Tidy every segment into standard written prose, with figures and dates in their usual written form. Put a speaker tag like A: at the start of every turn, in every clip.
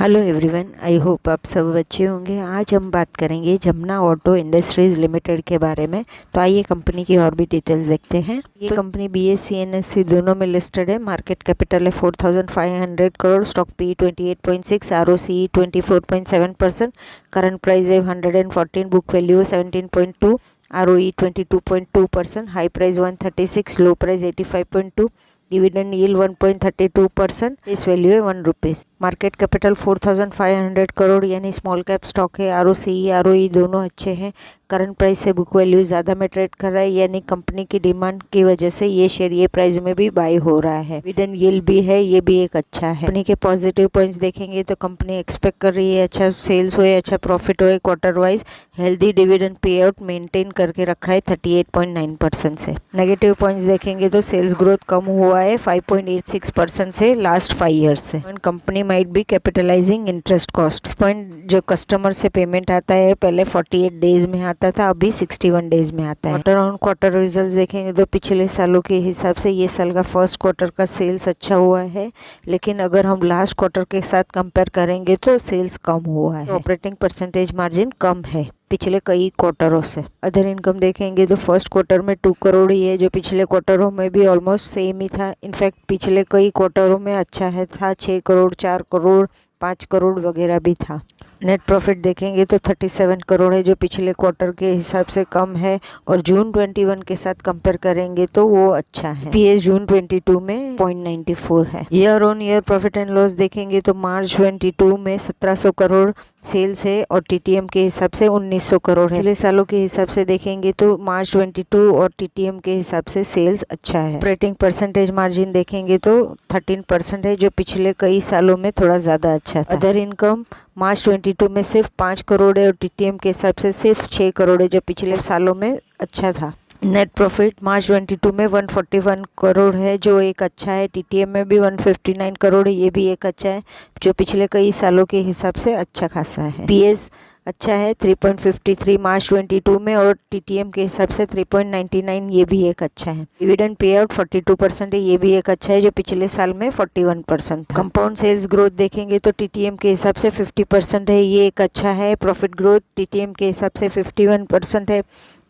A: Hello everyone, I hope आप सब अच्छे होंगे। आज हम बात करेंगे जमुना ऑटो इंडस्ट्रीज लिमिटेड के बारे में। तो आइए कंपनी की और भी डिटेल्स देखते हैं। ये कंपनी BSE NSE दोनों में लिस्टेड है। मार्केट कैपिटल है 4500 crore, stock P 28.6, ROCE 24.7%, current price है 114, book value 17.2, ROE 22.2%, high price 136, लो price 85.2, dividend yield 1.32%, face value है 1 रुपीज़। मार्केट कैपिटल 4500 करोड़ यानी स्मॉल कैप स्टॉक है। ROCE ROE दोनों अच्छे हैं। करंट प्राइस से बुक वैल्यू ज़्यादा में ट्रेड कर रहा है, यानी कंपनी की डिमांड की वजह से ये शेयर ये प्राइस में भी बाई हो रहा है। डिविडेंड यील्ड भी है, ये भी एक अच्छा है। कंपनी के पॉजिटिव पॉइंट्स देखेंगे तो कंपनी एक्सपेक्ट कर रही है अच्छा सेल्स होए, अच्छा प्रॉफिट होए quarter wise. Healthy dividend pay out maintain करके रखा है 38.9% से। नेगेटिव पॉइंट्स देखेंगे तो सेल्स ग्रोथ कम हुआ है 5.86% से लास्ट 5 ईयर्स से। Company might be capitalising interest cost. Point जो कस्टमर से पेमेंट आता है पहले 48 डेज में आता था, अभी 61 डेज में आता है। क्वार्टर ऑन क्वार्टर रिजल्ट्स देखेंगे तो पिछले सालों के हिसाब से ये साल का फर्स्ट क्वार्टर का सेल्स अच्छा हुआ है, लेकिन अगर हम लास्ट क्वार्टर के साथ कंपेयर करेंगे तो सेल्स कम हुआ है। ऑपरेटिंग परसेंटेज मार्जिन कम है पिछले कई क्वार्टरों से। अदर इनकम देखेंगे तो फर्स्ट क्वार्टर में 2 करोड़ ही है, जो पिछले क्वार्टरों में भी ऑलमोस्ट सेम ही था। इनफैक्ट पिछले कई क्वार्टरों में अच्छा है था, 6 करोड़, 4 करोड़, 5 करोड़ वगैरह भी था। नेट प्रॉफिट देखेंगे तो 37 करोड़ है, जो पिछले क्वार्टर के हिसाब से कम है, और जून 21 के साथ कंपेयर करेंगे तो वो अच्छा है। PS जून 22 में 0.94 है। Year on year profit and loss देखेंगे तो मार्च 22 में 1700 करोड़ सेल्स है और TTM के हिसाब से 1900 करोड़ है। पिछले सालों के हिसाब से देखेंगे तो मार्च 22 और TTM के हिसाब से सेल्स अच्छा है। ऑपरेटिंग परसेंटेज मार्जिन देखेंगे तो 13% है, जो पिछले कई सालों में थोड़ा ज़्यादा अच्छा था। अदर इनकम मार्च 22 में सिर्फ 5 करोड़ है और TTM के हिसाब से सिर्फ 6 करोड़ है, जो पिछले सालों में अच्छा था। नेट प्रॉफिट मार्च 22 में 141 करोड़ है, जो एक अच्छा है। TTM में भी 159 करोड़ है, ये भी एक अच्छा है, जो पिछले कई सालों के हिसाब से अच्छा खासा है। PS अच्छा है 3.53 मार्च 22 में, और TTM के हिसाब से 3.99, ये भी एक अच्छा है। डिविडेंड पे आउट 42% है, ये भी एक अच्छा है, जो पिछले साल में 41% था। कंपाउंड सेल्स ग्रोथ देखेंगे तो TTM के हिसाब से 50% है, ये एक अच्छा है। प्रॉफिट ग्रोथ TTM के हिसाब से 51% है,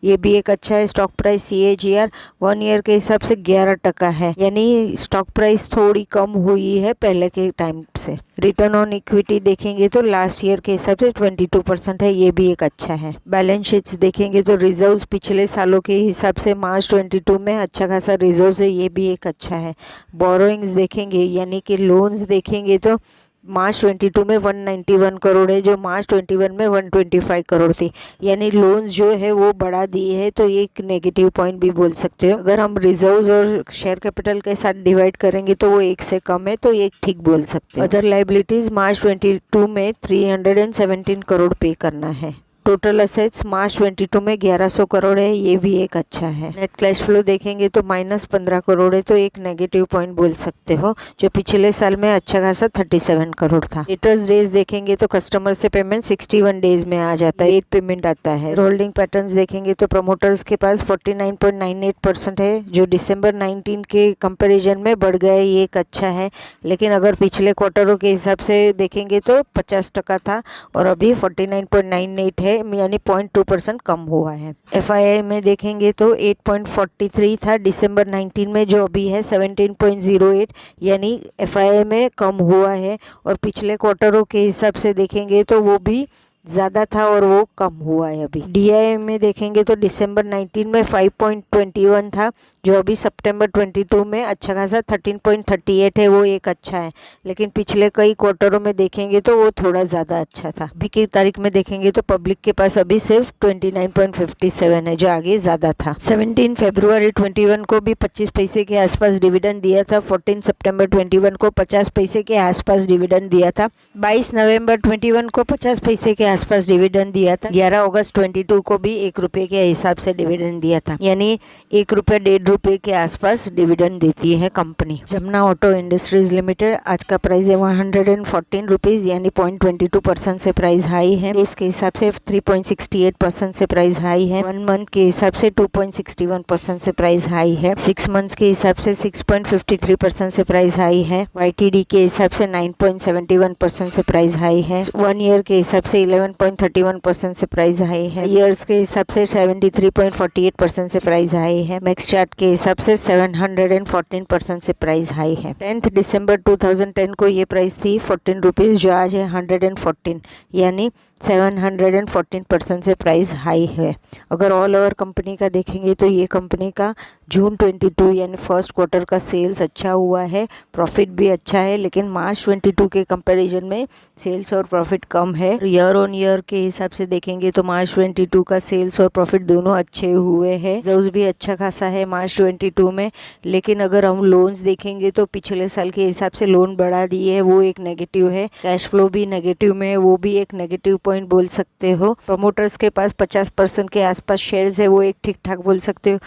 A: ये भी एक अच्छा है। स्टॉक प्राइस CAGR 1 ईयर के हिसाब से 11% है, यानी स्टॉक प्राइस थोड़ी कम हुई है पहले के टाइम से। रिटर्न ऑन इक्विटी देखेंगे तो लास्ट ईयर के हिसाब से 22% है, ये भी एक अच्छा है। बैलेंस शीट्स देखेंगे तो रिजर्व्स पिछले सालों के हिसाब से मार्च 22 में अच्छा खासा रिजर्व्स है, ये भी एक अच्छा है। बोरोइंग्स देखेंगे यानी कि लोन्स देखेंगे तो मार्च 22 में 191 करोड़ है, जो मार्च 21 में 125 करोड़ थी, यानी लोन्स जो है वो बढ़ा दिए है, तो ये एक नेगेटिव पॉइंट भी बोल सकते हो। अगर हम रिजर्व्स और शेयर कैपिटल के साथ डिवाइड करेंगे तो वो 1 से कम है, तो ये ठीक बोल सकते हो। अदर लाइबिलिटीज मार्च 22 में 317 करोड़ पे करना है। टोटल असेट्स मार्च 22 में 1100 करोड़ है, ये भी एक अच्छा है। नेट कैश फ्लो देखेंगे तो -15 करोड़ है, तो एक नेगेटिव पॉइंट बोल सकते हो, जो पिछले साल में अच्छा खासा 37 करोड़ था। डेटर्स डेज देखेंगे तो कस्टमर से पेमेंट 61 डेज में आ जाता है, 8 पेमेंट आता है। होल्डिंग पैटर्न्स देखेंगे तो प्रमोटर्स के पास 49.98% है, जो दिसंबर 19 के कंपेरिजन में बढ़ गया है, ये एक अच्छा है। लेकिन अगर पिछले क्वार्टरों के हिसाब से देखेंगे तो 50% था, और अभी 49.98 है, यानी 0.2% कम हुआ है। FII में देखेंगे तो 8.43 था दिसंबर 19 में, जो अभी है 17.08, यानी FII में कम हुआ है। और पिछले क्वार्टरों के हिसाब से देखेंगे तो वो भी ज़्यादा था और वो कम हुआ है अभी। DII में देखेंगे तो दिसंबर 19 में 5.21 था, जो अभी सितंबर 22 में अच्छा खासा 13.38 है, वो एक अच्छा है। लेकिन पिछले कई क्वार्टरों में देखेंगे तो वो थोड़ा ज़्यादा अच्छा था। अभी की तारीख में देखेंगे तो पब्लिक के पास अभी सिर्फ 29.57 है, जो आगे ज़्यादा था। 17 फरवरी 21 को भी 25 पैसे के आसपास डिविडेंड दिया था। 14 सितंबर 21 को 50 पैसे के आसपास डिविडेंड दिया था। 22 नवंबर 21 को 50 पैसे के आसपास डिविडेंड दिया था। 11 अगस्त 22 को भी 1 रुपये के हिसाब से डिविडेंड दिया था, यानी 1 रुपये 1.5 रुपये के आसपास डिविडेंड देती है company. Jamuna auto industries limited आज का प्राइस है 114 रुपीज़, यानी 0.22% से प्राइस हाई है। इसके हिसाब से 3.68% से प्राइस हाई है। 1 मंथ के हिसाब से 2.61% से प्राइस हाई है। 6 मंथ्स के हिसाब से 6.53% से प्राइस हाई है। YTD के हिसाब से 9.71% से प्राइस हाई है। 1 ईयर के हिसाब से 11.31% से प्राइस हाई है। ईयर्स के हिसाब से 73.48% से प्राइस हाई है। मैक्स चार्ट के हिसाब से 714% से प्राइस हाई है। 10 दिसंबर 2010 को ये प्राइस थी 14 रुपीज़, जो आज है 114, यानी 714% से प्राइस हाई है। अगर ऑल ओवर कंपनी का देखेंगे तो ये कंपनी का जून 22 यानी फर्स्ट क्वार्टर का सेल्स अच्छा हुआ है, प्रॉफिट भी अच्छा है, लेकिन मार्च 22 के कंपैरिजन में सेल्स और प्रॉफिट कम है। ईयर ऑन ईयर के हिसाब से देखेंगे तो मार्च 22 का सेल्स और प्रॉफिट दोनों अच्छे हुए हैं। रिजर्व्स भी अच्छा खासा है मार्च 22 में, लेकिन अगर हम लोन्स देखेंगे तो पिछले साल के हिसाब से लोन बढ़ा दिए है, वो एक नेगेटिव है। कैश फ्लो भी नेगेटिव में है, वो भी एक नेगेटिव पॉइंट बोल सकते हो। प्रमोटर्स के पास 50% के आसपास शेयर्स है, वो एक ठीक ठाक बोल सकते हो।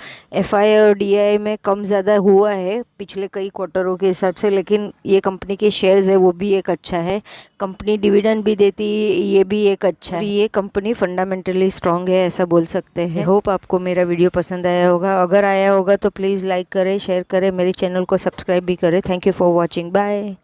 A: FI और DI में कम ज़्यादा हुआ है पिछले कई क्वार्टरों के हिसाब से, लेकिन ये कंपनी के शेयर्स है वो भी एक अच्छा है। कंपनी डिविडेंड भी देती है, ये भी एक अच्छा है। ये कंपनी फंडामेंटली स्ट्रांग है, ऐसा बोल सकते हैं। होप आपको मेरा वीडियो पसंद आया होगा। अगर आया होगा तो प्लीज़ लाइक करें, शेयर करें, मेरे चैनल को सब्सक्राइब भी करें। Thank you for watching, bye.